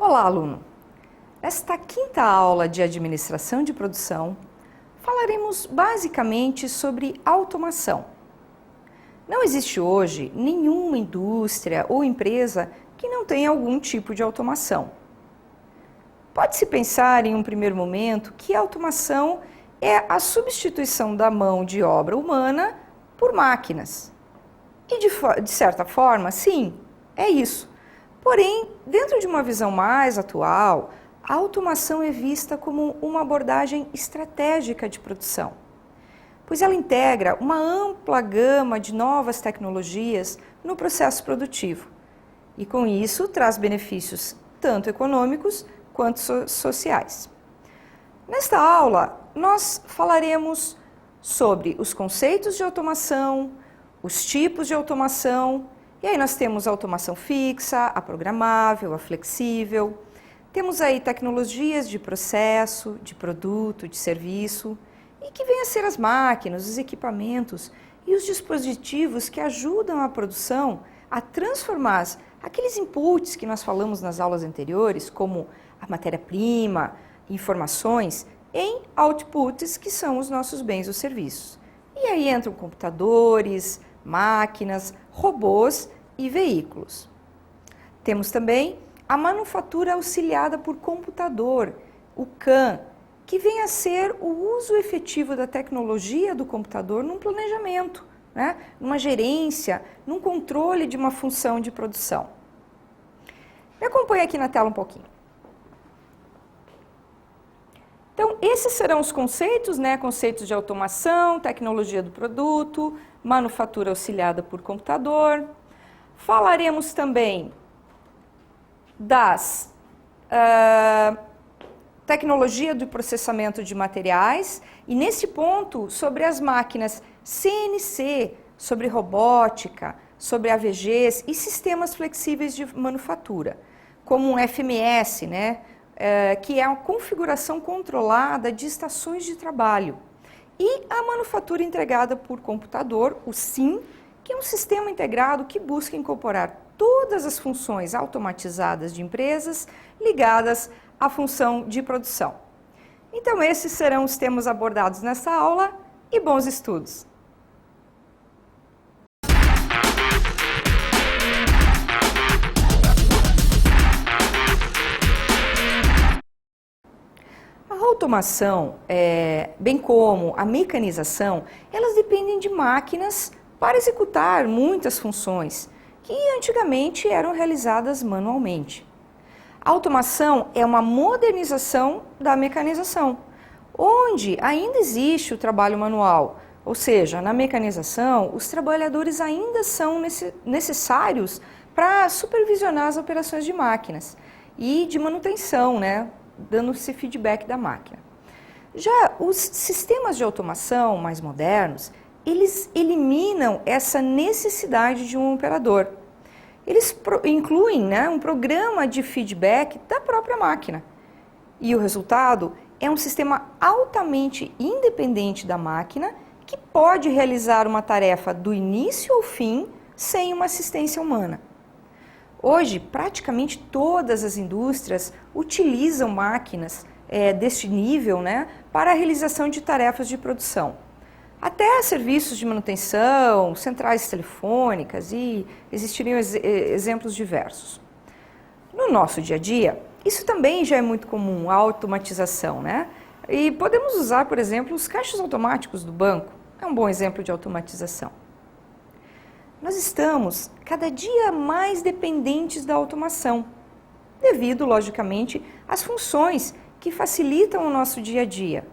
Olá, aluno! Nesta quinta aula de Administração de Produção, falaremos basicamente sobre automação. Não existe hoje nenhuma indústria ou empresa que não tenha algum tipo de automação. Pode-se pensar em um primeiro momento que a automação é a substituição da mão de obra humana por máquinas. E de certa forma, sim, é isso. Porém, dentro de uma visão mais atual, a automação é vista como uma abordagem estratégica de produção, pois ela integra uma ampla gama de novas tecnologias no processo produtivo e, com isso, traz benefícios tanto econômicos quanto sociais. Nesta aula, nós falaremos sobre os conceitos de automação, os tipos de automação. E aí nós temos a automação fixa, a programável, a flexível. Temos aí tecnologias de processo, de produto, de serviço, e que vêm a ser as máquinas, os equipamentos e os dispositivos que ajudam a produção a transformar aqueles inputs que nós falamos nas aulas anteriores, como a matéria-prima, informações, em outputs, que são os nossos bens ou serviços. E aí entram computadores, máquinas, robôs e veículos. Temos também a manufatura auxiliada por computador, o CAM, que vem a ser o uso efetivo da tecnologia do computador num planejamento, numa gerência, num controle de uma função de produção. Me acompanhe aqui na tela um pouquinho. Então, esses serão os conceitos, conceitos de automação, tecnologia do produto, manufatura auxiliada por computador. Falaremos também das tecnologia do processamento de materiais e, nesse ponto, sobre as máquinas CNC, sobre robótica, sobre AVGs e sistemas flexíveis de manufatura, como um FMS, que é a configuração controlada de estações de trabalho. E a manufatura integrada por computador, o SIM, que é um sistema integrado que busca incorporar todas as funções automatizadas de empresas ligadas à função de produção. Então, esses serão os temas abordados nessa aula e bons estudos! A automação, bem como a mecanização, elas dependem de máquinas para executar muitas funções que antigamente eram realizadas manualmente. A automação é uma modernização da mecanização, onde ainda existe o trabalho manual, ou seja, na mecanização, os trabalhadores ainda são necessários para supervisionar as operações de máquinas e de manutenção, dando-se feedback da máquina. Já os sistemas de automação mais modernos, eles eliminam essa necessidade de um operador. Eles incluem um programa de feedback da própria máquina. E o resultado é um sistema altamente independente da máquina que pode realizar uma tarefa do início ao fim sem uma assistência humana. Hoje, praticamente todas as indústrias utilizam máquinas deste nível para a realização de tarefas de produção. Até serviços de manutenção, centrais telefônicas e existiriam exemplos diversos. No nosso dia a dia, isso também já é muito comum, a automatização, E podemos usar, por exemplo, os caixas automáticos do banco. É um bom exemplo de automatização. Nós estamos cada dia mais dependentes da automação, devido, logicamente, às funções que facilitam o nosso dia a dia,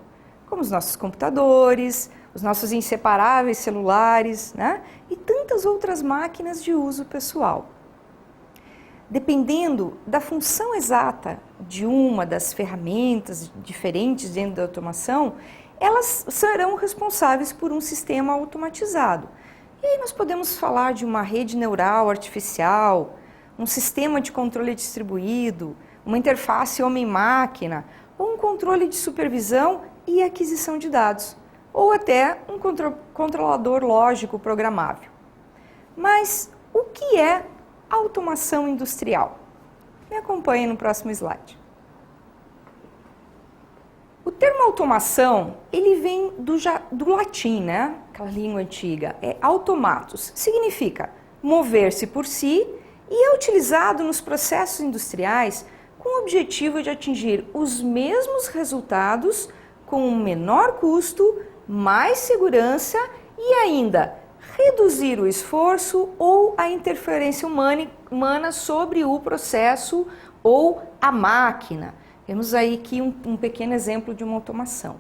como os nossos computadores, os nossos inseparáveis celulares, e tantas outras máquinas de uso pessoal. Dependendo da função exata de uma das ferramentas diferentes dentro da automação, elas serão responsáveis por um sistema automatizado. E aí nós podemos falar de uma rede neural artificial, um sistema de controle distribuído, uma interface homem-máquina, ou um controle de supervisão e aquisição de dados, ou até um controlador lógico programável. Mas o que é automação industrial? Me acompanhe no próximo slide. O termo automação, ele vem do latim, né? Aquela língua antiga, é automatos. Significa mover-se por si e é utilizado nos processos industriais com o objetivo de atingir os mesmos resultados com um menor custo, mais segurança e ainda reduzir o esforço ou a interferência humana sobre o processo ou a máquina. Temos aí aqui um pequeno exemplo de uma automação.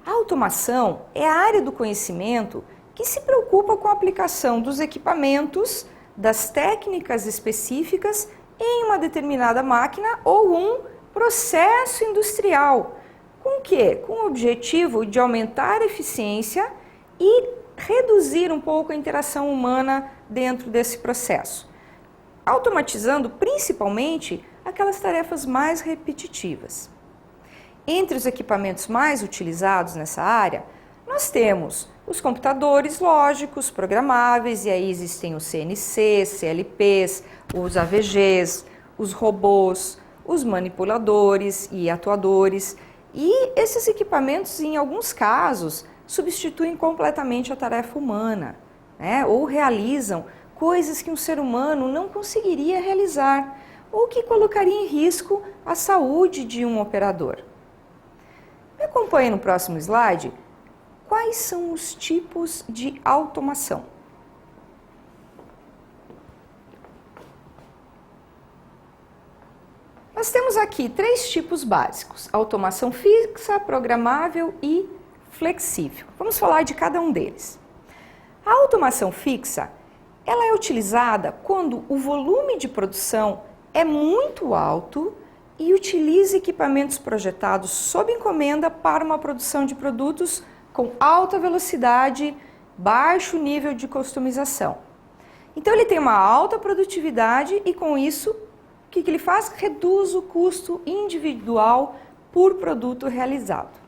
A automação é a área do conhecimento que se preocupa com a aplicação dos equipamentos, das técnicas específicas em uma determinada máquina ou um processo industrial. Com o quê? Com o objetivo de aumentar a eficiência e reduzir um pouco a interação humana dentro desse processo, automatizando principalmente aquelas tarefas mais repetitivas. Entre os equipamentos mais utilizados nessa área, nós temos os computadores lógicos, programáveis, e aí existem os CNCs, CLPs, os AVGs, os robôs, os manipuladores e atuadores, e esses equipamentos, em alguns casos, substituem completamente a tarefa humana, né? Ou realizam coisas que um ser humano não conseguiria realizar, ou que colocaria em risco a saúde de um operador. Me acompanhe no próximo slide. Quais são os tipos de automação? Nós temos aqui 3 tipos básicos: automação fixa, programável e flexível. Vamos falar de cada um deles. A automação fixa, ela é utilizada quando o volume de produção é muito alto e utiliza equipamentos projetados sob encomenda para uma produção de produtos com alta velocidade, baixo nível de customização. Então ele tem uma alta produtividade e com isso, o que ele faz? Reduz o custo individual por produto realizado.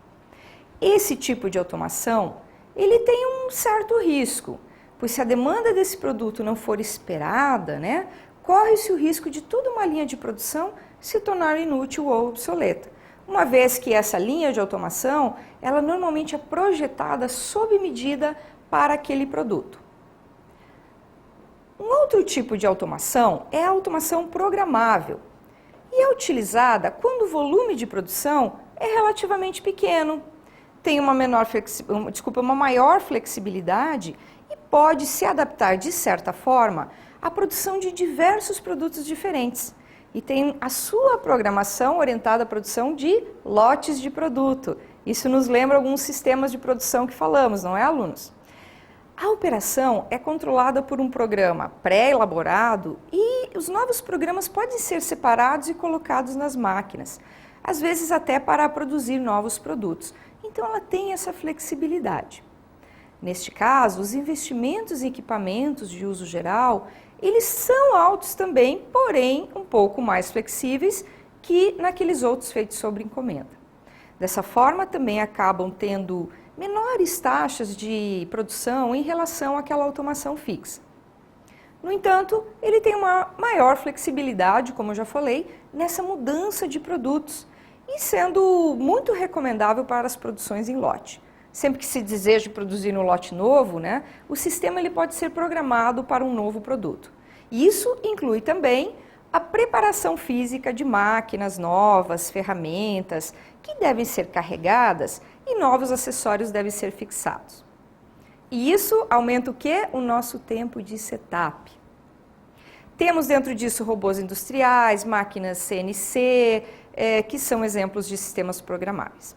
Esse tipo de automação, ele tem um certo risco, pois se a demanda desse produto não for esperada, né, corre-se o risco de toda uma linha de produção se tornar inútil ou obsoleta, uma vez que essa linha de automação, ela normalmente é projetada sob medida para aquele produto. Um outro tipo de automação é a automação programável e é utilizada quando o volume de produção é relativamente pequeno, tem uma maior flexibilidade e pode se adaptar de certa forma à produção de diversos produtos diferentes. E tem a sua programação orientada à produção de lotes de produto. Isso nos lembra alguns sistemas de produção que falamos, não é, alunos? A operação é controlada por um programa pré-elaborado e os novos programas podem ser separados e colocados nas máquinas, às vezes até para produzir novos produtos. Então ela tem essa flexibilidade. Neste caso, os investimentos em equipamentos de uso geral, eles são altos também, porém um pouco mais flexíveis que naqueles outros feitos sob encomenda. Dessa forma, também acabam tendo menores taxas de produção em relação àquela automação fixa. No entanto, ele tem uma maior flexibilidade, como eu já falei, nessa mudança de produtos e sendo muito recomendável para as produções em lote. Sempre que se deseja produzir um lote novo, né, o sistema ele pode ser programado para um novo produto. Isso inclui também a preparação física de máquinas novas, ferramentas que devem ser carregadas e novos acessórios devem ser fixados. E isso aumenta o quê? O nosso tempo de setup. Temos dentro disso robôs industriais, máquinas CNC, que são exemplos de sistemas programáveis.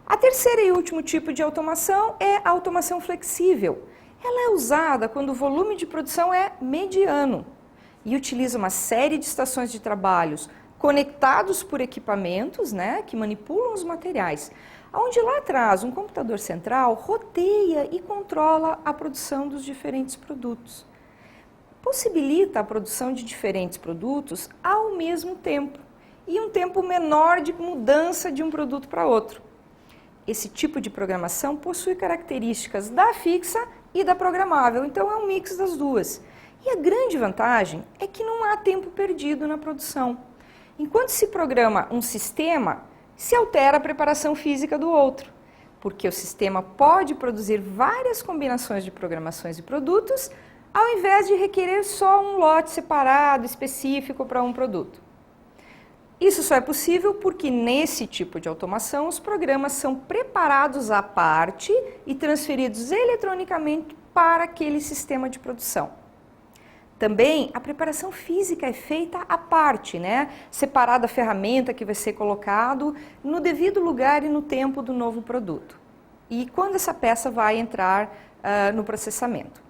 A terceira e último tipo de automação é a automação flexível. Ela é usada quando o volume de produção é mediano e utiliza uma série de estações de trabalhos conectados por equipamentos, né, que manipulam os materiais, onde lá atrás um computador central roteia e controla a produção dos diferentes produtos. Possibilita a produção de diferentes produtos ao mesmo tempo e um tempo menor de mudança de um produto para outro. Esse tipo de programação possui características da fixa e da programável, então é um mix das duas. E a grande vantagem é que não há tempo perdido na produção. Enquanto se programa um sistema, se altera a preparação física do outro, porque o sistema pode produzir várias combinações de programações e produtos, ao invés de requerer só um lote separado, específico para um produto. Isso só é possível porque nesse tipo de automação os programas são preparados à parte e transferidos eletronicamente para aquele sistema de produção. Também a preparação física é feita à parte, né? Separada a ferramenta que vai ser colocado no devido lugar e no tempo do novo produto. E quando essa peça vai entrar no processamento.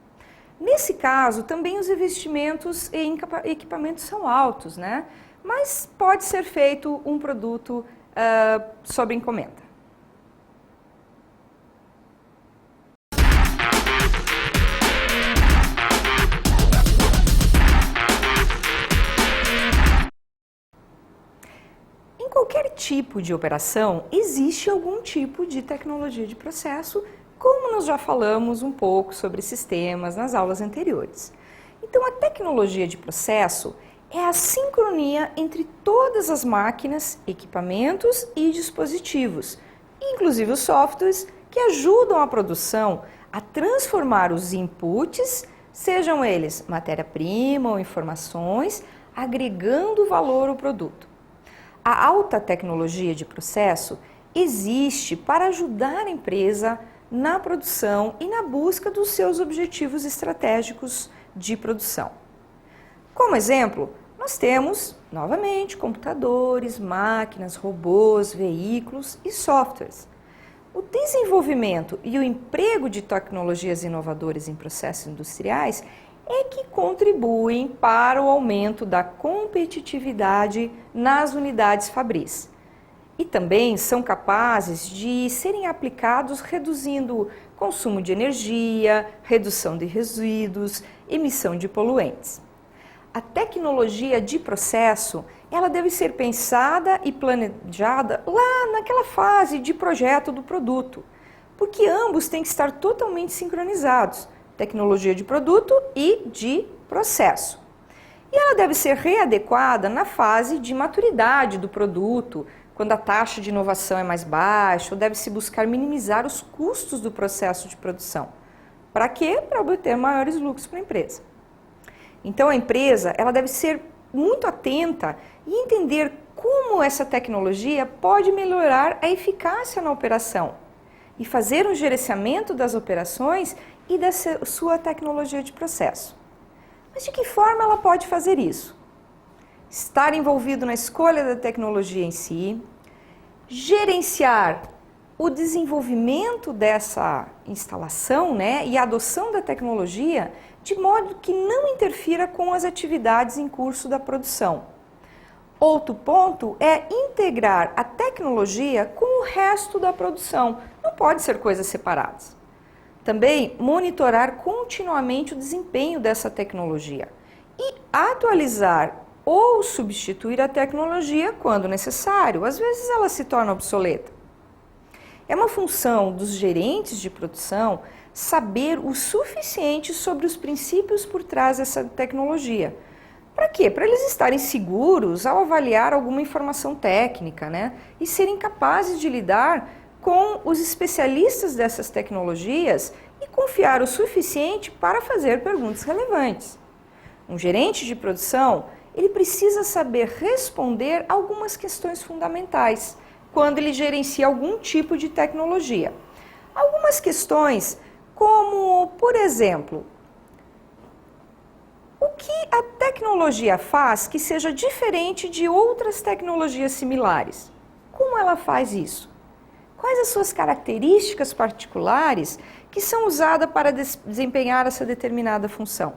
Nesse caso, também os investimentos em equipamentos são altos, né? Mas pode ser feito um produto sob encomenda. Em qualquer tipo de operação, existe algum tipo de tecnologia de processo, como nós já falamos um pouco sobre sistemas nas aulas anteriores. Então, a tecnologia de processo é a sincronia entre todas as máquinas, equipamentos e dispositivos, inclusive os softwares que ajudam a produção a transformar os inputs, sejam eles matéria-prima ou informações, agregando valor ao produto. A alta tecnologia de processo existe para ajudar a empresa na produção e na busca dos seus objetivos estratégicos de produção. Como exemplo, nós temos, novamente, computadores, máquinas, robôs, veículos e softwares. O desenvolvimento e o emprego de tecnologias inovadoras em processos industriais é que contribuem para o aumento da competitividade nas unidades fabris. E também são capazes de serem aplicados reduzindo consumo de energia, redução de resíduos, emissão de poluentes. A tecnologia de processo, ela deve ser pensada e planejada lá naquela fase de projeto do produto, porque ambos têm que estar totalmente sincronizados, tecnologia de produto e de processo. E ela deve ser readequada na fase de maturidade do produto, quando a taxa de inovação é mais baixa, ou deve-se buscar minimizar os custos do processo de produção. Para quê? Para obter maiores lucros para a empresa. Então a empresa ela deve ser muito atenta e entender como essa tecnologia pode melhorar a eficácia na operação e fazer um gerenciamento das operações e da sua tecnologia de processo. Mas de que forma ela pode fazer isso? Estar envolvido na escolha da tecnologia em si, gerenciar o desenvolvimento dessa instalação, né, e a adoção da tecnologia de modo que não interfira com as atividades em curso da produção. Outro ponto é integrar a tecnologia com o resto da produção, não pode ser coisas separadas. Também monitorar continuamente o desempenho dessa tecnologia e atualizar ou substituir a tecnologia quando necessário, às vezes ela se torna obsoleta. É uma função dos gerentes de produção saber o suficiente sobre os princípios por trás dessa tecnologia. Para quê? Para eles estarem seguros ao avaliar alguma informação técnica, né? E serem capazes de lidar com os especialistas dessas tecnologias e confiar o suficiente para fazer perguntas relevantes. Um gerente de produção, ele precisa saber responder algumas questões fundamentais quando ele gerencia algum tipo de tecnologia. Algumas questões como, por exemplo, o que a tecnologia faz que seja diferente de outras tecnologias similares? Como ela faz isso? Quais as suas características particulares que são usadas para desempenhar essa determinada função?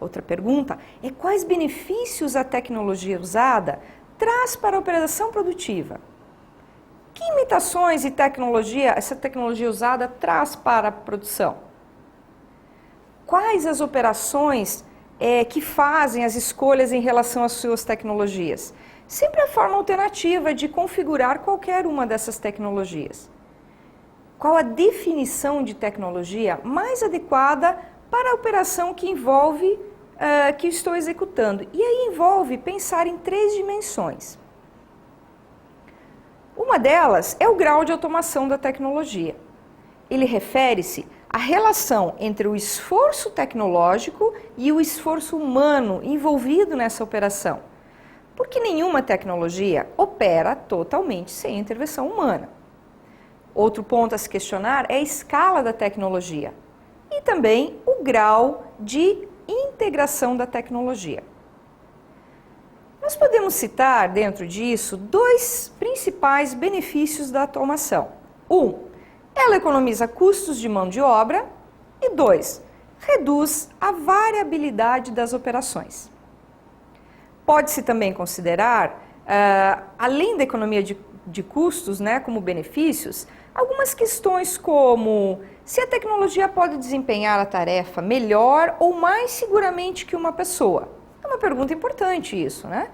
Outra pergunta é quais benefícios a tecnologia usada traz para a operação produtiva? Que imitações e essa tecnologia usada traz para a produção? Quais as operações que fazem as escolhas em relação às suas tecnologias? Sempre a forma alternativa de configurar qualquer uma dessas tecnologias. Qual a definição de tecnologia mais adequada para a operação que envolve, que estou executando. E aí envolve pensar em 3 dimensões. Uma delas é o grau de automação da tecnologia. Ele refere-se à relação entre o esforço tecnológico e o esforço humano envolvido nessa operação. Porque nenhuma tecnologia opera totalmente sem intervenção humana. Outro ponto a se questionar é a escala da tecnologia e também o grau de integração da tecnologia. Nós podemos citar, dentro disso, 2 principais benefícios da automação. 1, ela economiza custos de mão de obra e 2, reduz a variabilidade das operações. Pode-se também considerar, além da economia de custos, né, como benefícios, algumas questões como se a tecnologia pode desempenhar a tarefa melhor ou mais seguramente que uma pessoa. É uma pergunta importante isso, né?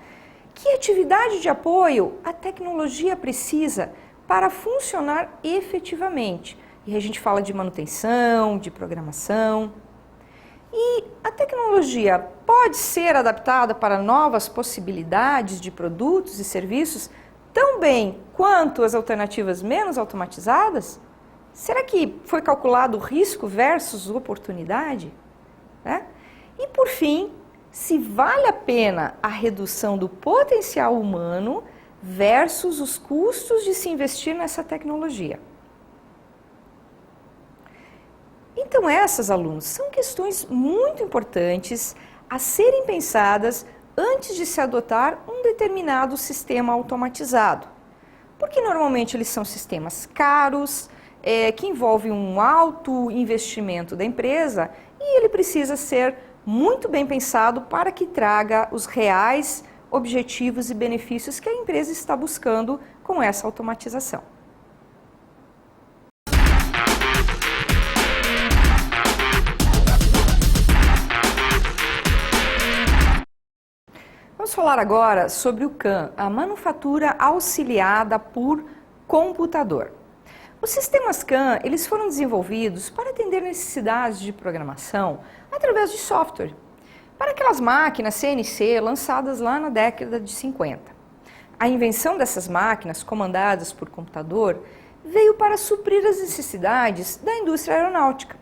Que atividade de apoio a tecnologia precisa para funcionar efetivamente? E a gente fala de manutenção, de programação. E a tecnologia pode ser adaptada para novas possibilidades de produtos e serviços tão bem quanto as alternativas menos automatizadas? Será que foi calculado o risco versus oportunidade? Né? E por fim, se vale a pena a redução do potencial humano versus os custos de se investir nessa tecnologia. Então essas, alunos, são questões muito importantes a serem pensadas antes de se adotar um determinado sistema automatizado. Porque normalmente eles são sistemas caros, que envolvem um alto investimento da empresa e ele precisa ser muito bem pensado para que traga os reais objetivos e benefícios que a empresa está buscando com essa automatização. Vamos falar agora sobre o CAM, a manufatura auxiliada por computador. Os sistemas CAM, eles foram desenvolvidos para atender necessidades de programação através de software, para aquelas máquinas CNC lançadas lá na década de 50. A invenção dessas máquinas comandadas por computador veio para suprir as necessidades da indústria aeronáutica,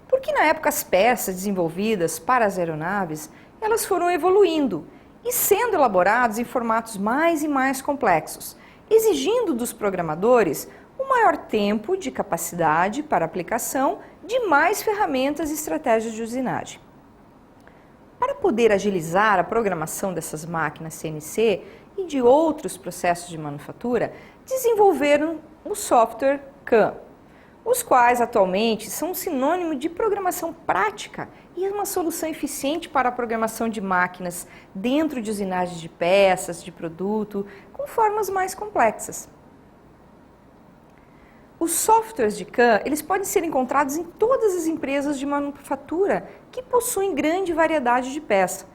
porque na época as peças desenvolvidas para as aeronaves, elas foram evoluindo e sendo elaborados em formatos mais e mais complexos, exigindo dos programadores um maior tempo de capacidade para aplicação de mais ferramentas e estratégias de usinagem. Para poder agilizar a programação dessas máquinas CNC e de outros processos de manufatura, desenvolveram o software CAM, os quais atualmente são um sinônimo de programação prática e uma solução eficiente para a programação de máquinas dentro de usinagens de peças, de produto, com formas mais complexas. Os softwares de CAM, eles podem ser encontrados em todas as empresas de manufatura que possuem grande variedade de peças,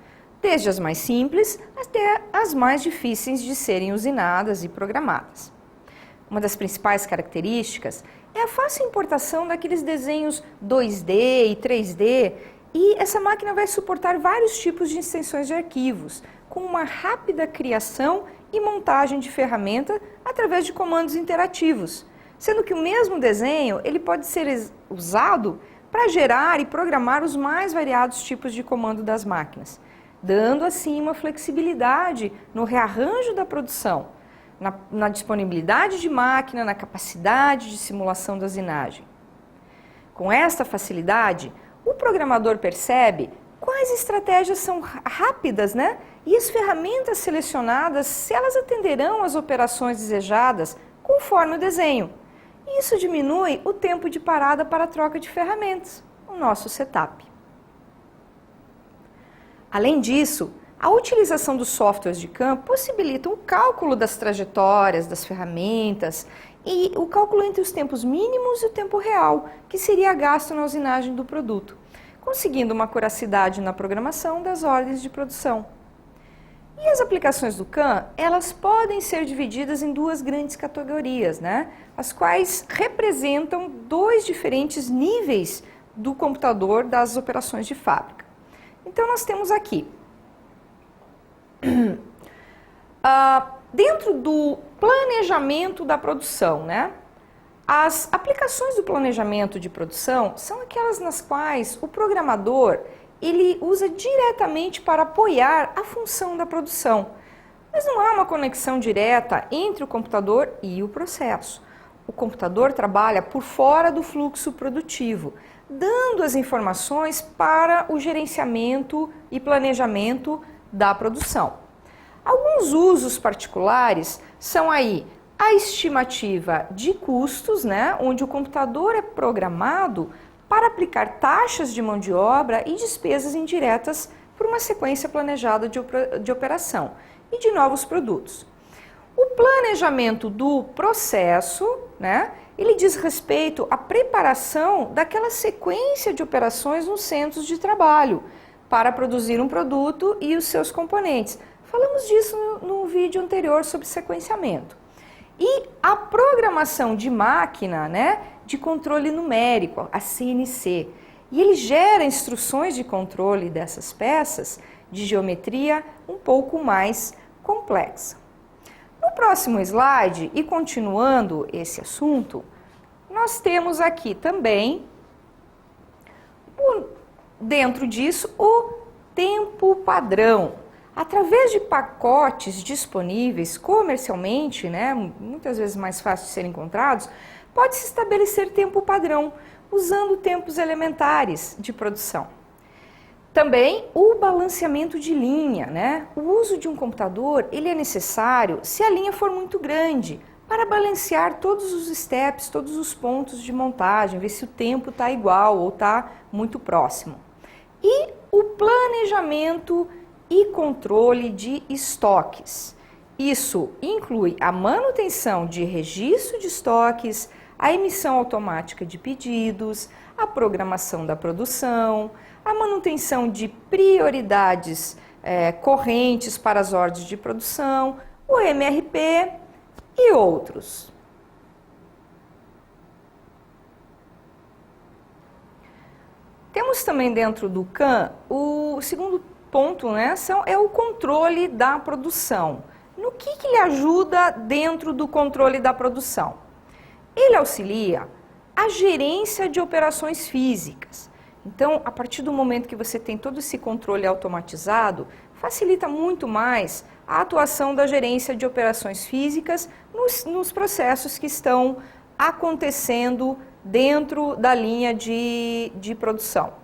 desde as mais simples até as mais difíceis de serem usinadas e programadas. Uma das principais características é a fácil importação daqueles desenhos 2D e 3D, e essa máquina vai suportar vários tipos de extensões de arquivos, com uma rápida criação e montagem de ferramenta através de comandos interativos, sendo que o mesmo desenho ele pode ser usado para gerar e programar os mais variados tipos de comando das máquinas, dando assim uma flexibilidade no rearranjo da produção, na disponibilidade de máquina, na capacidade de simulação da usinagem. Com esta facilidade, o programador percebe quais estratégias são rápidas, né? E as ferramentas selecionadas, se elas atenderão às operações desejadas conforme o desenho. Isso diminui o tempo de parada para a troca de ferramentas, o nosso setup. Além disso, a utilização dos softwares de CAM possibilita o cálculo das trajetórias, das ferramentas e o cálculo entre os tempos mínimos e o tempo real, que seria gasto na usinagem do produto, conseguindo uma acuracidade na programação das ordens de produção. E as aplicações do CAM, elas podem ser divididas em 2 grandes categorias, né? As quais representam 2 diferentes níveis do computador das operações de fábrica. Então, nós temos aqui, dentro do planejamento da produção, né? As aplicações do planejamento de produção são aquelas nas quais o programador ele usa diretamente para apoiar a função da produção. Mas não há uma conexão direta entre o computador e o processo. O computador trabalha por fora do fluxo produtivo, dando as informações para o gerenciamento e planejamento da produção. Alguns usos particulares são aí a estimativa de custos, né, onde o computador é programado para aplicar taxas de mão de obra e despesas indiretas por uma sequência planejada de operação e de novos produtos. O planejamento do processo, né, ele diz respeito à preparação daquela sequência de operações nos centros de trabalho para produzir um produto e os seus componentes. Falamos disso no vídeo anterior sobre sequenciamento. E a programação de máquina, né, de controle numérico, a CNC. E ele gera instruções de controle dessas peças de geometria um pouco mais complexa. No próximo slide, e continuando esse assunto, nós temos aqui também, dentro disso, o tempo padrão. Através de pacotes disponíveis comercialmente, né, muitas vezes mais fáceis de serem encontrados, pode-se estabelecer tempo padrão, usando tempos elementares de produção. Também o balanceamento de linha, né? O uso de um computador ele é necessário se a linha for muito grande, para balancear todos os steps, todos os pontos de montagem, ver se o tempo está igual ou está muito próximo. E o planejamento e controle de estoques. Isso inclui a manutenção de registro de estoques, a emissão automática de pedidos, a programação da produção, a manutenção de prioridades correntes para as ordens de produção, o MRP e outros. Temos também dentro do CAM o segundo ponto, né, é o controle da produção. No que ele ajuda dentro do controle da produção? Ele auxilia a gerência de operações físicas. Então, a partir do momento que você tem todo esse controle automatizado, facilita muito mais a atuação da gerência de operações físicas nos processos que estão acontecendo dentro da linha de produção.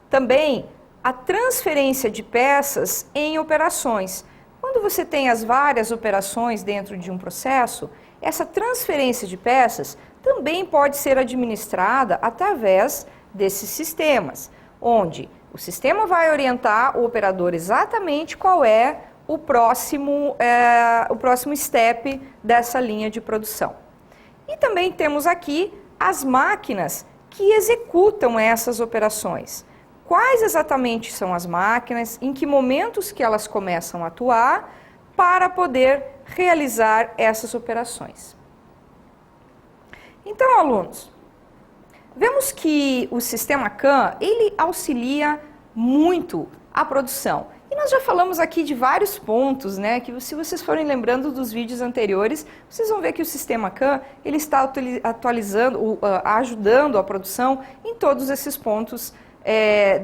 Também a transferência de peças em operações. Quando você tem as várias operações dentro de um processo, essa transferência de peças também pode ser administrada através desses sistemas, onde o sistema vai orientar o operador exatamente qual é o próximo step dessa linha de produção. E também temos aqui as máquinas que executam essas operações. Quais exatamente são as máquinas, em que momentos que elas começam a atuar para poder realizar essas operações. Então, alunos, vemos que o sistema CAM, ele auxilia muito a produção. E nós já falamos aqui de vários pontos, né, que se vocês forem lembrando dos vídeos anteriores, vocês vão ver que o sistema CAM, ele está atualizando, ajudando a produção em todos esses pontos,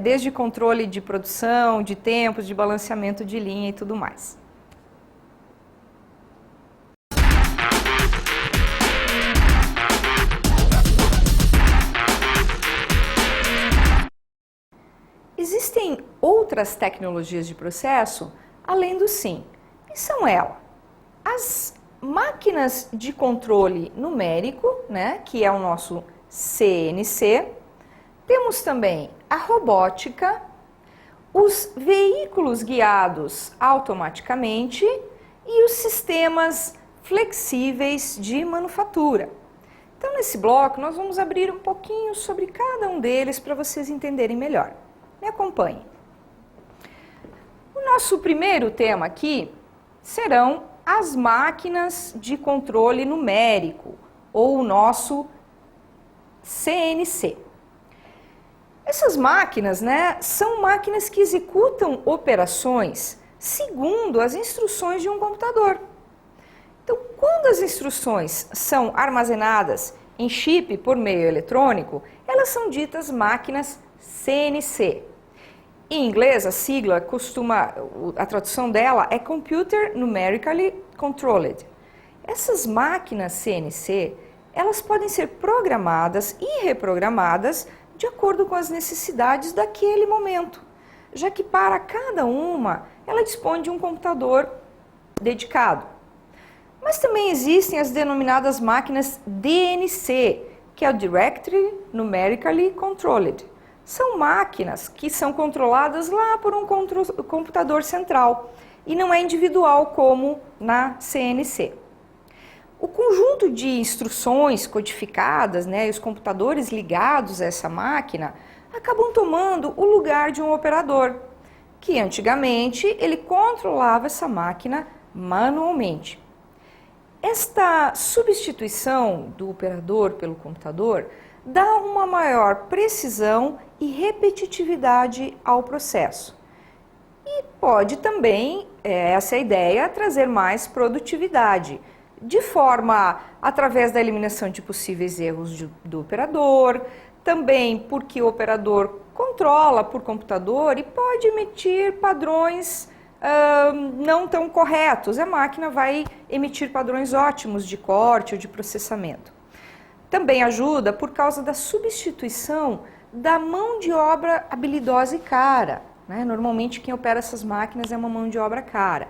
desde controle de produção, de tempos, de balanceamento de linha e tudo mais. Existem outras tecnologias de processo além do SIM, e são elas: as máquinas de controle numérico, né, que é o nosso CNC, temos também a robótica, os veículos guiados automaticamente e os sistemas flexíveis de manufatura. Então, nesse bloco, nós vamos abrir um pouquinho sobre cada um deles para vocês entenderem melhor. Me acompanhe. O nosso primeiro tema aqui serão as máquinas de controle numérico, ou o nosso CNC. Essas máquinas, né, são máquinas que executam operações segundo as instruções de um computador. Então, quando as instruções são armazenadas em chip por meio eletrônico, elas são ditas máquinas CNC. Em inglês, a sigla a tradução dela é Computer Numerically Controlled. Essas máquinas CNC, elas podem ser programadas e reprogramadas de acordo com as necessidades daquele momento, já que para cada uma, ela dispõe de um computador dedicado. Mas também existem as denominadas máquinas DNC, que é o Directly Numerically Controlled. São máquinas que são controladas lá por um computador central e não é individual como na CNC. O conjunto de instruções codificadas, né, e os computadores ligados a essa máquina acabam tomando o lugar de um operador, que antigamente ele controlava essa máquina manualmente. Esta substituição do operador pelo computador dá uma maior precisão e repetitividade ao processo. E pode também, essa ideia, trazer mais produtividade, de forma através da eliminação de possíveis erros do operador, também porque o operador controla por computador e pode emitir padrões não tão corretos. A máquina vai emitir padrões ótimos de corte ou de processamento. Também ajuda por causa da substituição da mão de obra habilidosa e cara, né? Normalmente quem opera essas máquinas é uma mão de obra cara.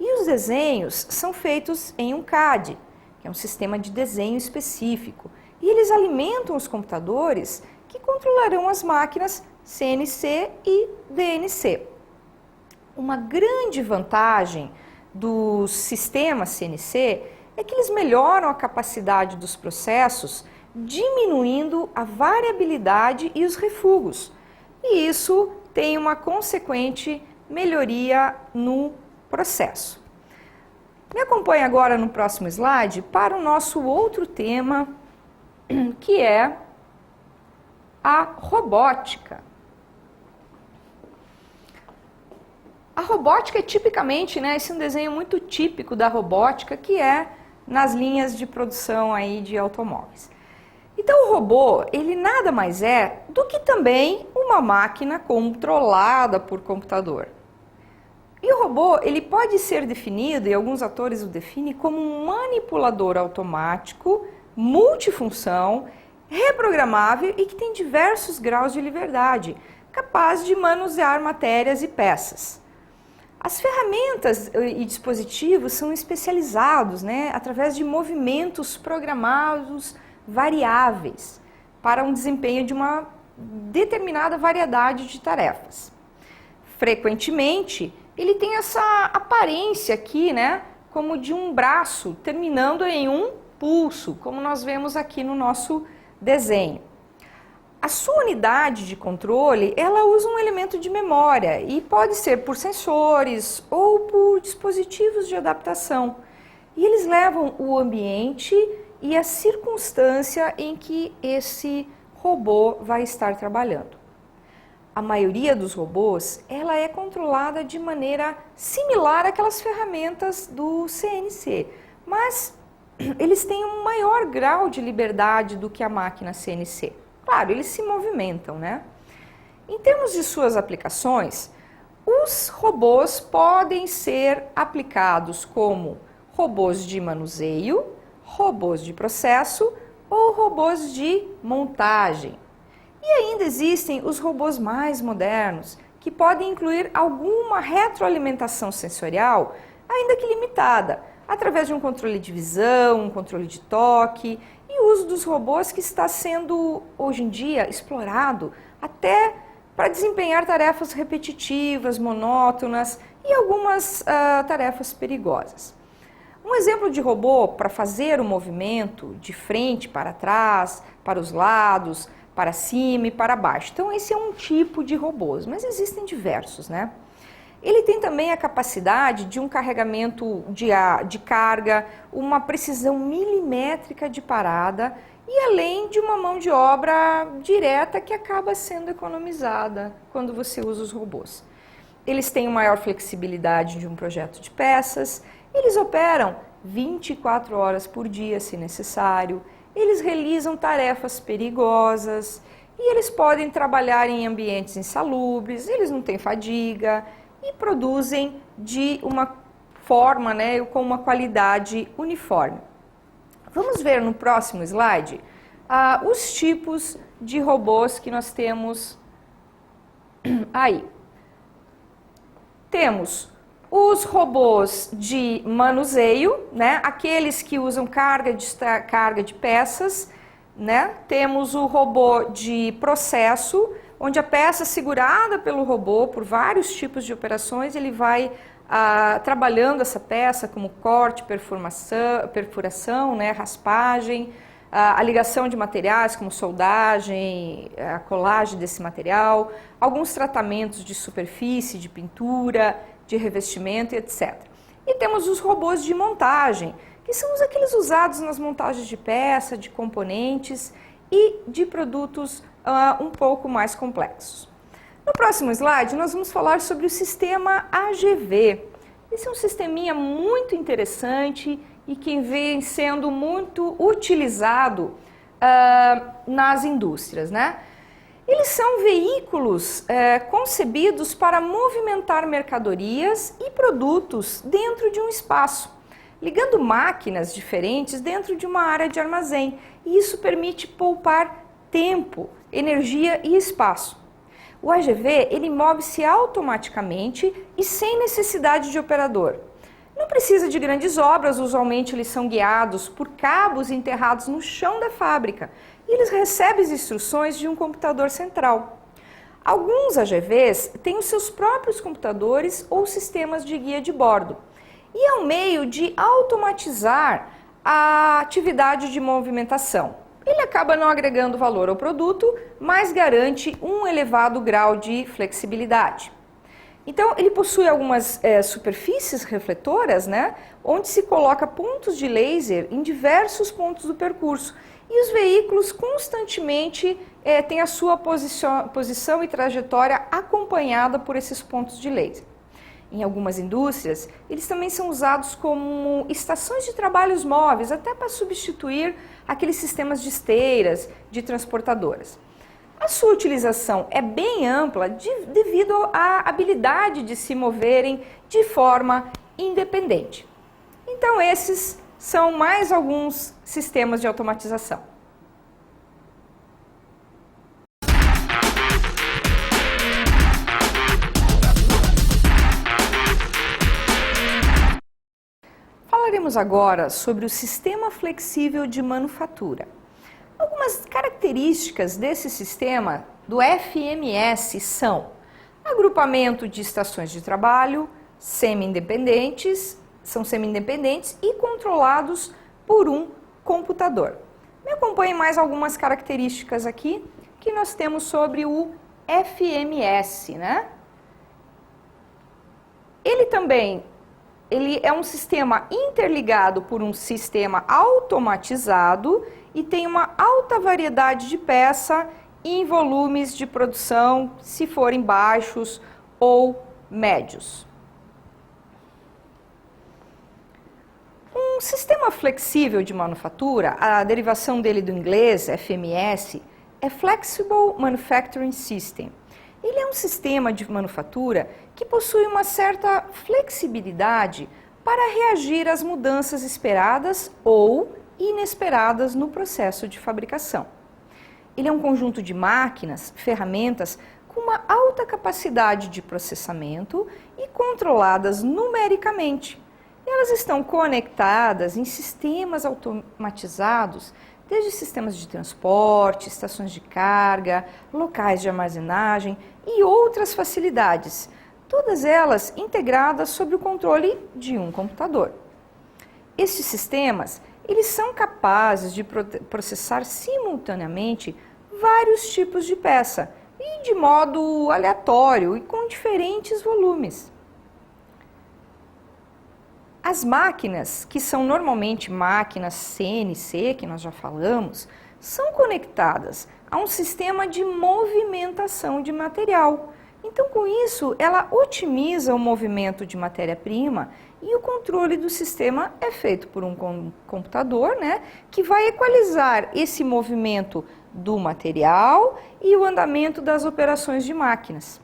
E os desenhos são feitos em um CAD, que é um sistema de desenho específico. E eles alimentam os computadores que controlarão as máquinas CNC e DNC. Uma grande vantagem dos sistemas CNC é que eles melhoram a capacidade dos processos, diminuindo a variabilidade e os refugos. E isso tem uma consequente melhoria no processo. Me acompanhe agora no próximo slide para o nosso outro tema, que é a robótica. A robótica é tipicamente, né, esse é um desenho muito típico da robótica, que é nas linhas de produção aí de automóveis. Então o robô, ele nada mais é do que também uma máquina controlada por computador. E o robô, ele pode ser definido, e alguns autores o definem, como um manipulador automático, multifunção, reprogramável e que tem diversos graus de liberdade, capaz de manusear matérias e peças. As ferramentas e dispositivos são especializados, né, através de movimentos programados variáveis para um desempenho de uma determinada variedade de tarefas. Frequentemente, ele tem essa aparência aqui, né, como de um braço terminando em um pulso, como nós vemos aqui no nosso desenho. A sua unidade de controle, ela usa um elemento de memória e pode ser por sensores ou por dispositivos de adaptação. E eles levam o ambiente e a circunstância em que esse robô vai estar trabalhando. A maioria dos robôs, ela é controlada de maneira similar àquelas ferramentas do CNC, mas eles têm um maior grau de liberdade do que a máquina CNC. Claro, eles se movimentam, né? Em termos de suas aplicações, os robôs podem ser aplicados como robôs de manuseio, robôs de processo ou robôs de montagem. E ainda existem os robôs mais modernos, que podem incluir alguma retroalimentação sensorial, ainda que limitada, através de um controle de visão, um controle de toque e o uso dos robôs que está sendo, hoje em dia, explorado até para desempenhar tarefas repetitivas, monótonas e algumas tarefas perigosas. Um exemplo de robô para fazer o movimento de frente para trás, para os lados, para cima e para baixo. Então esse é um tipo de robôs, mas existem diversos, né? Ele tem também a capacidade de um carregamento de carga, uma precisão milimétrica de parada e além de uma mão de obra direta que acaba sendo economizada quando você usa os robôs. Eles têm maior flexibilidade de um projeto de peças, eles operam 24 horas por dia se necessário, eles realizam tarefas perigosas e eles podem trabalhar em ambientes insalubres, eles não têm fadiga e produzem de uma forma, com uma qualidade uniforme. Vamos ver no próximo slide os tipos de robôs que nós temos aí. Temos os robôs de manuseio, aqueles que usam carga de peças, Temos o robô de processo, onde a peça é segurada pelo robô por vários tipos de operações, ele vai trabalhando essa peça como corte, perfuração, raspagem, a ligação de materiais como soldagem, a colagem desse material, alguns tratamentos de superfície, de pintura, de revestimento, etc. E temos os robôs de montagem, que são aqueles usados nas montagens de peça, de componentes e de produtos um pouco mais complexos. No próximo slide, nós vamos falar sobre o sistema AGV. Esse é um sisteminha muito interessante e que vem sendo muito utilizado nas indústrias, Eles são veículos concebidos para movimentar mercadorias e produtos dentro de um espaço, ligando máquinas diferentes dentro de uma área de armazém. E isso permite poupar tempo, energia e espaço. O AGV, ele move-se automaticamente e sem necessidade de operador. Não precisa de grandes obras, usualmente eles são guiados por cabos enterrados no chão da fábrica e eles recebem as instruções de um computador central. Alguns AGVs têm os seus próprios computadores ou sistemas de guia de bordo e é um meio de automatizar a atividade de movimentação. Ele acaba não agregando valor ao produto, mas garante um elevado grau de flexibilidade. Então, ele possui algumas superfícies refletoras, onde se coloca pontos de laser em diversos pontos do percurso. E os veículos constantemente têm a sua posição e trajetória acompanhada por esses pontos de laser. Em algumas indústrias, eles também são usados como estações de trabalhos móveis, até para substituir aqueles sistemas de esteiras, de transportadoras. A sua utilização é bem ampla devido à habilidade de se moverem de forma independente. Então, esses são mais alguns sistemas de automatização. Falaremos agora sobre o sistema flexível de manufatura. Algumas características desse sistema do FMS são agrupamento de estações de trabalho, são semi-independentes e controlados por um computador. Me acompanhe mais algumas características aqui que nós temos sobre o FMS, Ele é um sistema interligado por um sistema automatizado e tem uma alta variedade de peça em volumes de produção, se forem baixos ou médios. Um sistema flexível de manufatura, a derivação dele do inglês, FMS, é Flexible Manufacturing System. Ele é um sistema de manufatura que possui uma certa flexibilidade para reagir às mudanças esperadas ou inesperadas no processo de fabricação. Ele é um conjunto de máquinas, ferramentas com uma alta capacidade de processamento e controladas numericamente. Elas estão conectadas em sistemas automatizados, desde sistemas de transporte, estações de carga, locais de armazenagem e outras facilidades, todas elas integradas sob o controle de um computador. Estes sistemas, eles são capazes de processar simultaneamente vários tipos de peça e de modo aleatório e com diferentes volumes. As máquinas, que são normalmente máquinas CNC, que nós já falamos, são conectadas a um sistema de movimentação de material. Então, com isso, ela otimiza o movimento de matéria-prima e o controle do sistema é feito por um computador, né, que vai equalizar esse movimento do material e o andamento das operações de máquinas.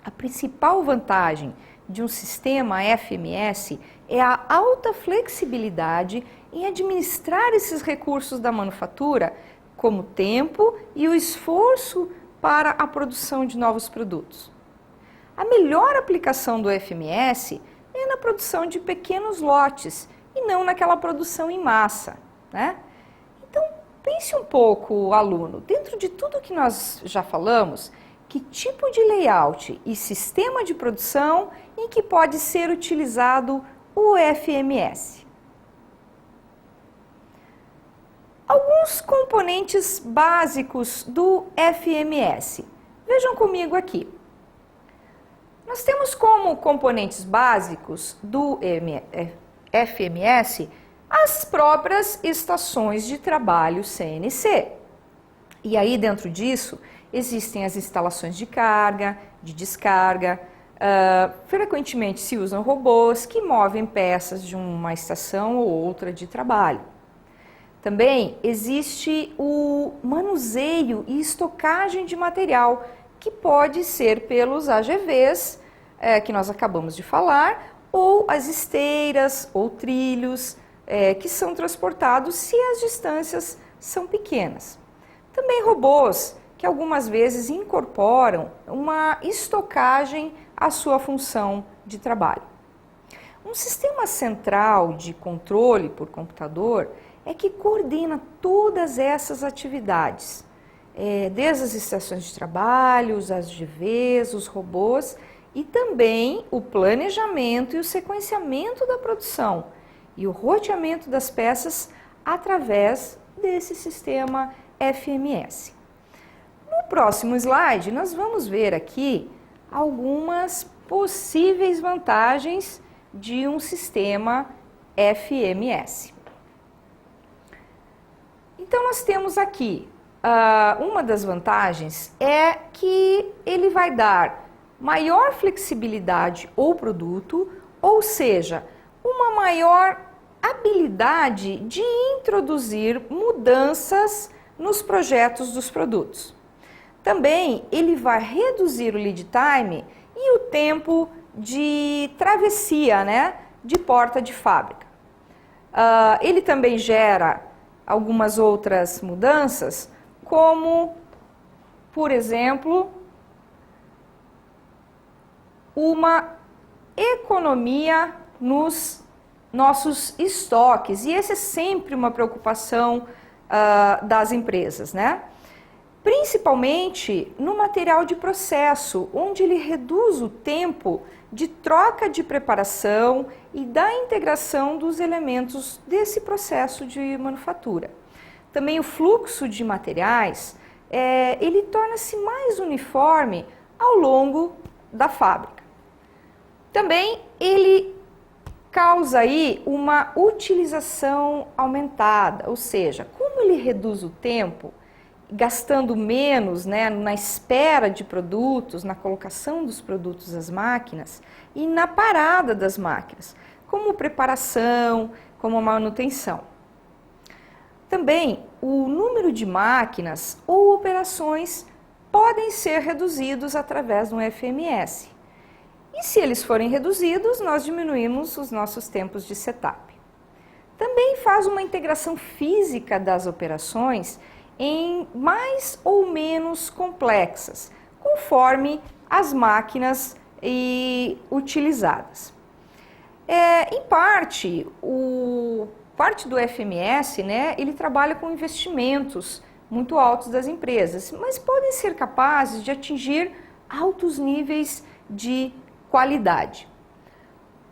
A principal vantagem de um sistema FMS é a alta flexibilidade em administrar esses recursos da manufatura, como o tempo e o esforço para a produção de novos produtos. A melhor aplicação do FMS é na produção de pequenos lotes e não naquela produção em massa, né? Então, pense um pouco, aluno, dentro de tudo que nós já falamos, que tipo de layout e sistema de produção em que pode ser utilizado o FMS? Alguns componentes básicos do FMS. Vejam comigo aqui. Nós temos como componentes básicos do FMS as próprias estações de trabalho CNC. E aí dentro disso existem as instalações de carga, de descarga, frequentemente se usam robôs que movem peças de uma estação ou outra de trabalho. Também existe o manuseio e estocagem de material, que pode ser pelos AGVs, que nós acabamos de falar, ou as esteiras ou trilhos, que são transportados se as distâncias são pequenas. Também robôs, que algumas vezes incorporam uma estocagem à sua função de trabalho. Um sistema central de controle por computador é que coordena todas essas atividades, desde as estações de trabalho, os AGVs, os robôs, e também o planejamento e o sequenciamento da produção e o roteamento das peças através desse sistema FMS. No próximo slide, nós vamos ver aqui algumas possíveis vantagens de um sistema FMS. Então, nós temos aqui, uma das vantagens é que ele vai dar maior flexibilidade ao produto, ou seja, uma maior habilidade de introduzir mudanças nos projetos dos produtos. Também ele vai reduzir o lead time e o tempo de travessia, né, de porta de fábrica. Ele também gera algumas outras mudanças, como, por exemplo, uma economia nos nossos estoques, e essa é sempre uma preocupação das empresas, né? Principalmente no material de processo, onde ele reduz o tempo de troca de preparação e da integração dos elementos desse processo de manufatura. Também o fluxo de materiais, ele torna-se mais uniforme ao longo da fábrica. Também ele causa aí uma utilização aumentada, ou seja, como ele reduz o tempo, gastando menos, né, na espera de produtos, na colocação dos produtos às máquinas e na parada das máquinas, como preparação, como manutenção. Também o número de máquinas ou operações podem ser reduzidos através do FMS. E se eles forem reduzidos, nós diminuímos os nossos tempos de setup. Também faz uma integração física das operações em mais ou menos complexas, conforme as máquinas utilizadas. Em parte, parte do FMS, né, ele trabalha com investimentos muito altos das empresas, mas podem ser capazes de atingir altos níveis de qualidade.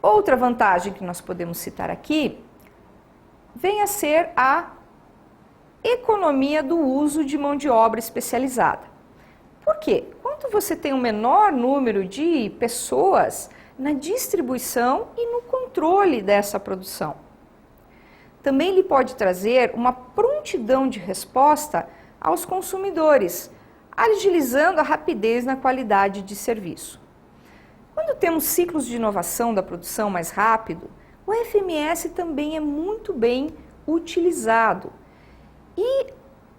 Outra vantagem que nós podemos citar aqui vem a ser a economia do uso de mão de obra especializada. Por quê? Quando você tem um menor número de pessoas na distribuição e no controle dessa produção. também lhe pode trazer uma prontidão de resposta aos consumidores, agilizando a rapidez na qualidade de serviço. Quando temos ciclos de inovação da produção mais rápido, o FMS também é muito bem utilizado e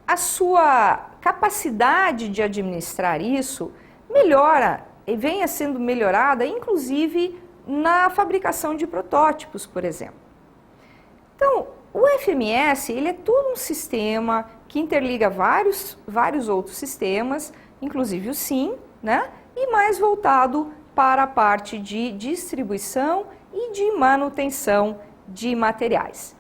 a sua capacidade de administrar isso melhora e venha sendo melhorada, inclusive na fabricação de protótipos, por exemplo. Então, o FMS ele é todo um sistema que interliga vários outros sistemas, inclusive o SIM, né? E mais voltado para a parte de distribuição e de manutenção de materiais.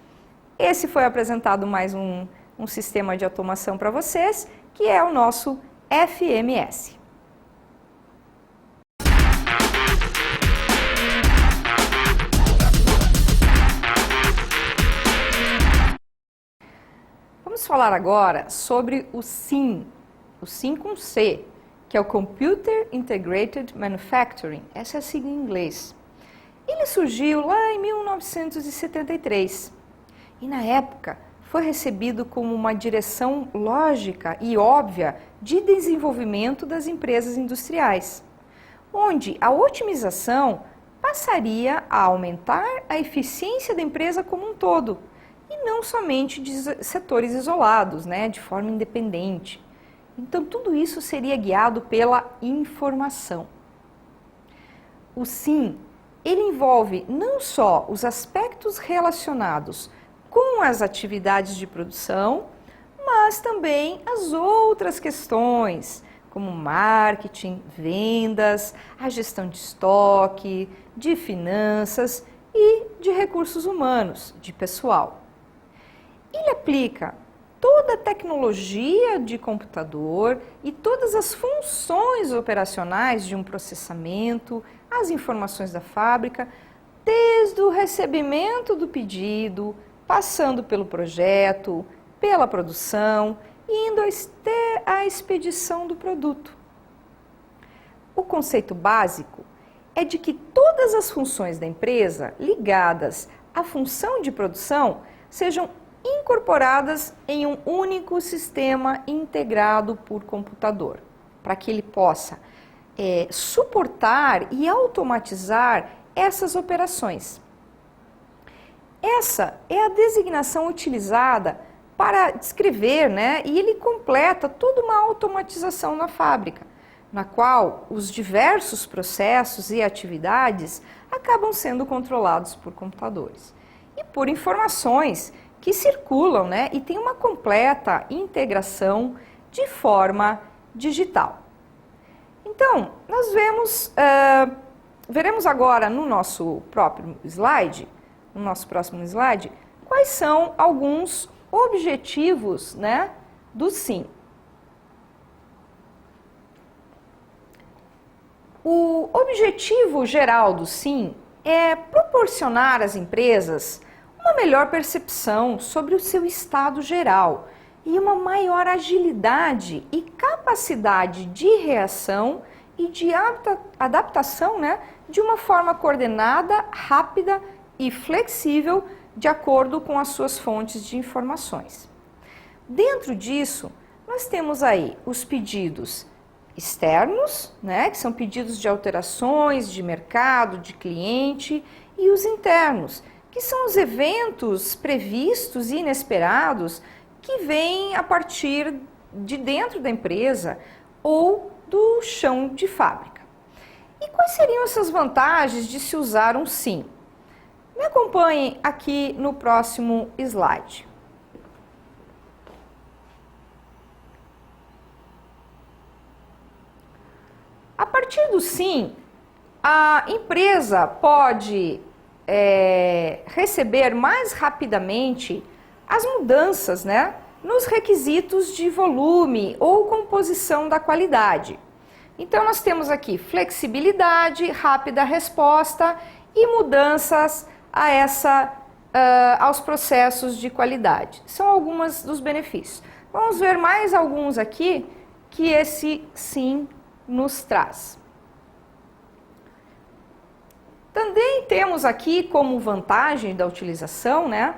Esse foi apresentado mais um sistema de automação para vocês, que é o nosso FMS. Vamos falar agora sobre o SIM com C, que é o Computer Integrated Manufacturing, essa é a sigla em inglês. Ele surgiu lá em 1973 e na época foi recebido como uma direção lógica e óbvia de desenvolvimento das empresas industriais, onde a otimização passaria a aumentar a eficiência da empresa como um todo, e não somente de setores isolados, né, de forma independente. Então, tudo isso seria guiado pela informação. O SIM, ele envolve não só os aspectos relacionados com as atividades de produção, mas também as outras questões, como marketing, vendas, a gestão de estoque, de finanças e de recursos humanos, de pessoal. Ele aplica toda a tecnologia de computador e todas as funções operacionais de um processamento, as informações da fábrica, desde o recebimento do pedido, passando pelo projeto, pela produção e indo até a expedição do produto. O conceito básico é de que todas as funções da empresa ligadas à função de produção sejam incorporadas em um único sistema integrado por computador, para que ele possa suportar e automatizar essas operações. Essa é a designação utilizada para descrever, né, e ele completa toda uma automatização na fábrica, na qual os diversos processos e atividades acabam sendo controlados por computadores e por informações que circulam, né, e tem uma completa integração de forma digital. Então, nós veremos agora no nosso próximo slide, quais são alguns objetivos, né, do SIM. O objetivo geral do SIM é proporcionar às empresas uma melhor percepção sobre o seu estado geral e uma maior agilidade e capacidade de reação e de adaptação, né, de uma forma coordenada, rápida e flexível de acordo com as suas fontes de informações. Dentro disso, nós temos aí os pedidos externos, né, que são pedidos de alterações de mercado, de cliente, e os internos, que são os eventos previstos e inesperados que vêm a partir de dentro da empresa ou do chão de fábrica. E quais seriam essas vantagens de se usar um SIM? Me acompanhem aqui no próximo slide. A partir do SIM, a empresa pode receber mais rapidamente as mudanças, né, nos requisitos de volume ou composição da qualidade. Então, nós temos aqui flexibilidade, rápida resposta e mudanças aos processos de qualidade. São alguns dos benefícios. Vamos ver mais alguns aqui que esse SIM nos traz. Também temos aqui como vantagem da utilização, né,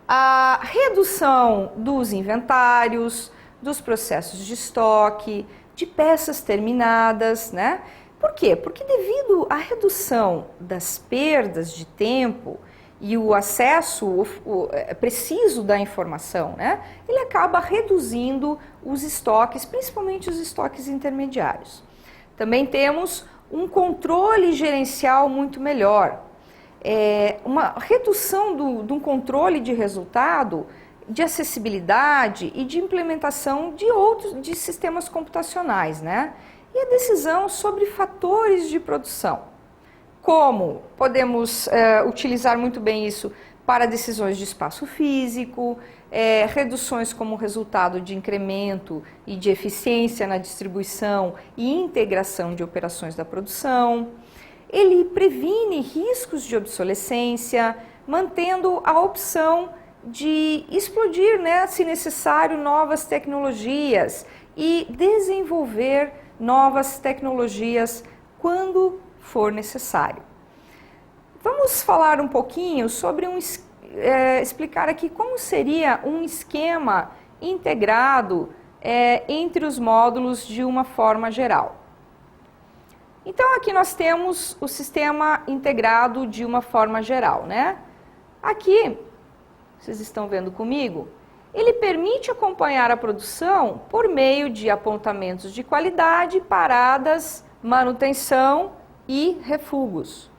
a redução dos inventários, dos processos de estoque, de peças terminadas, né? Por quê? Porque devido à redução das perdas de tempo e o acesso preciso da informação, né? Ele acaba reduzindo os estoques, principalmente os estoques intermediários. Também temos um controle gerencial muito melhor. Uma redução de um controle de resultado, de acessibilidade e de implementação de sistemas computacionais, né? E a decisão sobre fatores de produção. Como podemos utilizar muito bem isso para decisões de espaço físico, reduções como resultado de incremento e de eficiência na distribuição e integração de operações da produção. Ele previne riscos de obsolescência, mantendo a opção de explodir, né, se necessário, novas tecnologias e desenvolver novas tecnologias quando for necessário. Vamos falar um pouquinho sobre explicar aqui como seria um esquema integrado entre os módulos de uma forma geral. Então aqui nós temos o sistema integrado de uma forma geral, né? Aqui, vocês estão vendo comigo, ele permite acompanhar a produção por meio de apontamentos de qualidade, paradas, manutenção e refugos.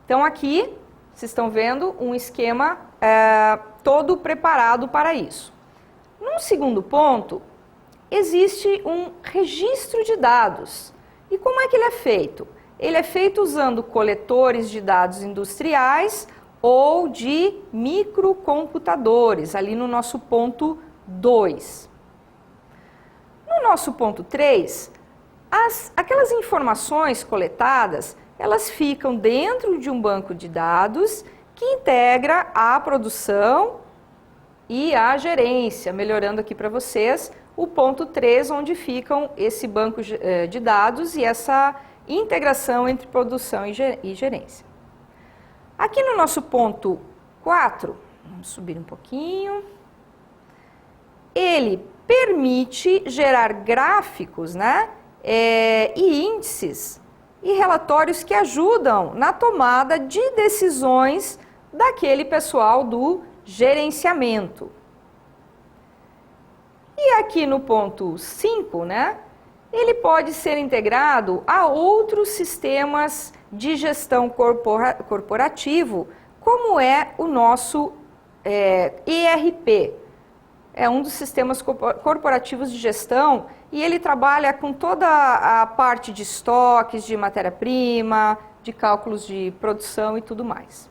Então aqui, vocês estão vendo um esquema todo preparado para isso. Num segundo ponto, existe um registro de dados. E como é que ele é feito? Ele é feito usando coletores de dados industriais ou de microcomputadores, ali no nosso ponto 2. No nosso ponto 3, aquelas informações coletadas, elas ficam dentro de um banco de dados que integra a produção e a gerência, melhorando aqui para vocês o ponto 3, onde ficam esse banco de dados e essa integração entre produção e gerência. Aqui no nosso ponto 4, vamos subir um pouquinho, ele permite gerar gráficos, né, e índices e relatórios que ajudam na tomada de decisões daquele pessoal do gerenciamento. E aqui no ponto 5, né, ele pode ser integrado a outros sistemas de gestão corporativo, como é o nosso ERP. É um dos sistemas corporativos de gestão e ele trabalha com toda a parte de estoques, de matéria-prima, de cálculos de produção e tudo mais.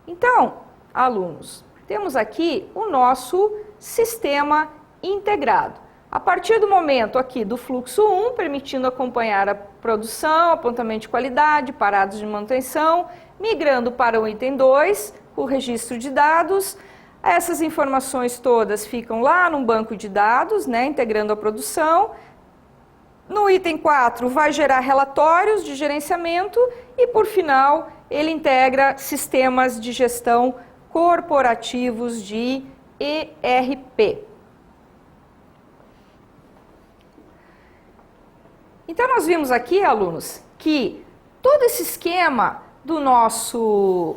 Então, alunos, temos aqui o nosso sistema integrado. A partir do momento aqui do fluxo 1, permitindo acompanhar a produção, apontamento de qualidade, parados de manutenção, migrando para o item 2, o registro de dados. Essas informações todas ficam lá num banco de dados, né, integrando a produção. No item 4 vai gerar relatórios de gerenciamento e, por final, ele integra sistemas de gestão corporativos de ERP. Então, nós vimos aqui, alunos, que todo esse esquema do nosso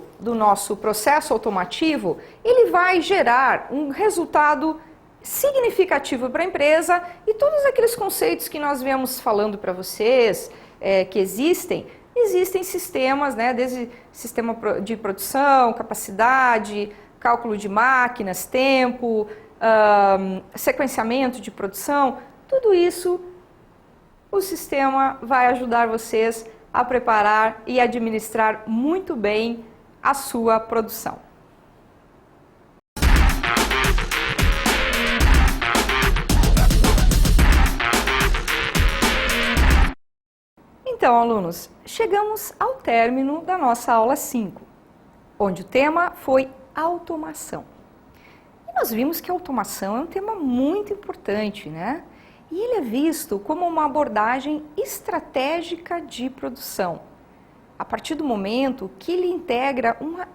processo automativo, ele vai gerar um resultado significativo para a empresa e todos aqueles conceitos que nós viemos falando para vocês, que existem sistemas, né, desde sistema de produção, capacidade, cálculo de máquinas, tempo, sequenciamento de produção, tudo isso o sistema vai ajudar vocês a preparar e administrar muito bem a sua produção. Então, alunos, chegamos ao término da nossa aula 5, onde o tema foi automação. E nós vimos que a automação é um tema muito importante, né? E ele é visto como uma abordagem estratégica de produção. a partir do momento que ele integra uma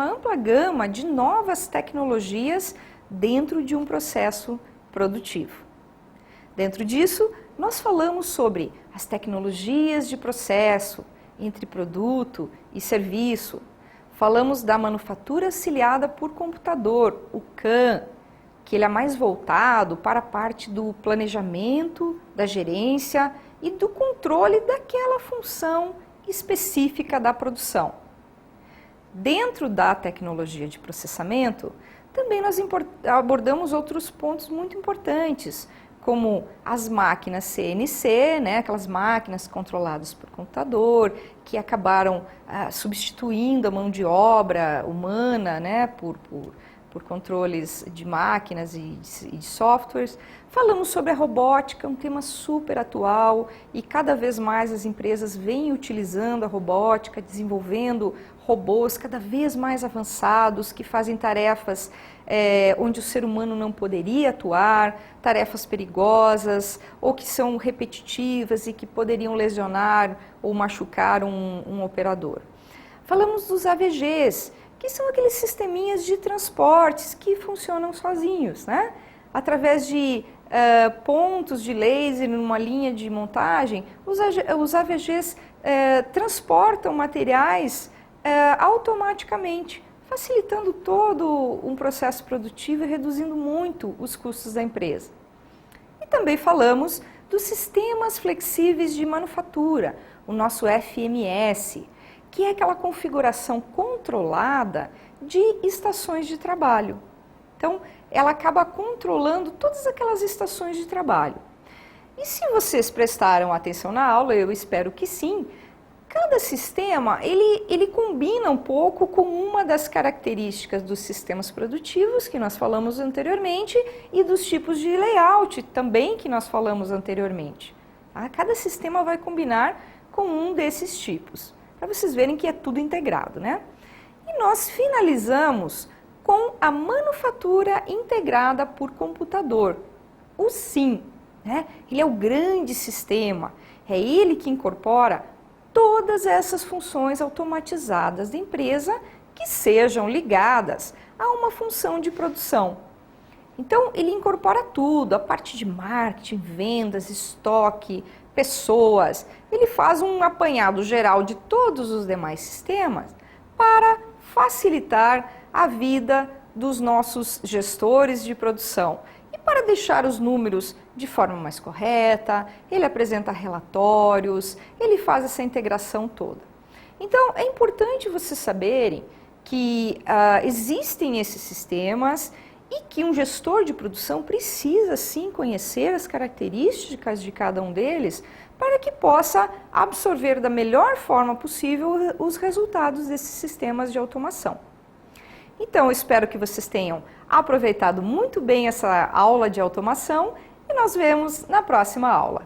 ampla gama de novas tecnologias dentro de um processo produtivo. Dentro disso, nós falamos sobre as tecnologias de processo entre produto e serviço. Falamos da manufatura auxiliada por computador, o CAM, que ele é mais voltado para a parte do planejamento, da gerência e do controle daquela função específica da produção. Dentro da tecnologia de processamento, também nós abordamos outros pontos muito importantes, como as máquinas CNC, né, aquelas máquinas controladas por computador, que acabaram substituindo a mão de obra humana, né, por controles de máquinas e de softwares. Falamos sobre a robótica, um tema super atual, e cada vez mais as empresas vêm utilizando a robótica, desenvolvendo robôs cada vez mais avançados, que fazem tarefas onde o ser humano não poderia atuar, tarefas perigosas ou que são repetitivas e que poderiam lesionar ou machucar um operador. Falamos dos AVGs, que são aqueles sisteminhas de transportes que funcionam sozinhos, né? Através de pontos de laser numa linha de montagem, os AVGs transportam materiais automaticamente, facilitando todo um processo produtivo e reduzindo muito os custos da empresa. E também falamos dos sistemas flexíveis de manufatura, o nosso FMS, que é aquela configuração controlada de estações de trabalho. Então, ela acaba controlando todas aquelas estações de trabalho. E se vocês prestaram atenção na aula, eu espero que sim, cada sistema, ele combina um pouco com uma das características dos sistemas produtivos que nós falamos anteriormente e dos tipos de layout também que nós falamos anteriormente. Tá? Cada sistema vai combinar com um desses tipos, para vocês verem que é tudo integrado, né? E nós finalizamos com a manufatura integrada por computador, o SIM, né? Ele é o grande sistema, é ele que incorpora todas essas funções automatizadas da empresa que sejam ligadas a uma função de produção. Então, ele incorpora tudo, a parte de marketing, vendas, estoque, pessoas. Ele faz um apanhado geral de todos os demais sistemas para facilitar a vida dos nossos gestores de produção. E para deixar os números de forma mais correta, ele apresenta relatórios, ele faz essa integração toda. Então, é importante vocês saberem que existem esses sistemas e que um gestor de produção precisa sim conhecer as características de cada um deles para que possa absorver da melhor forma possível os resultados desses sistemas de automação. Então, eu espero que vocês tenham aproveitado muito bem essa aula de automação e nós vemos na próxima aula.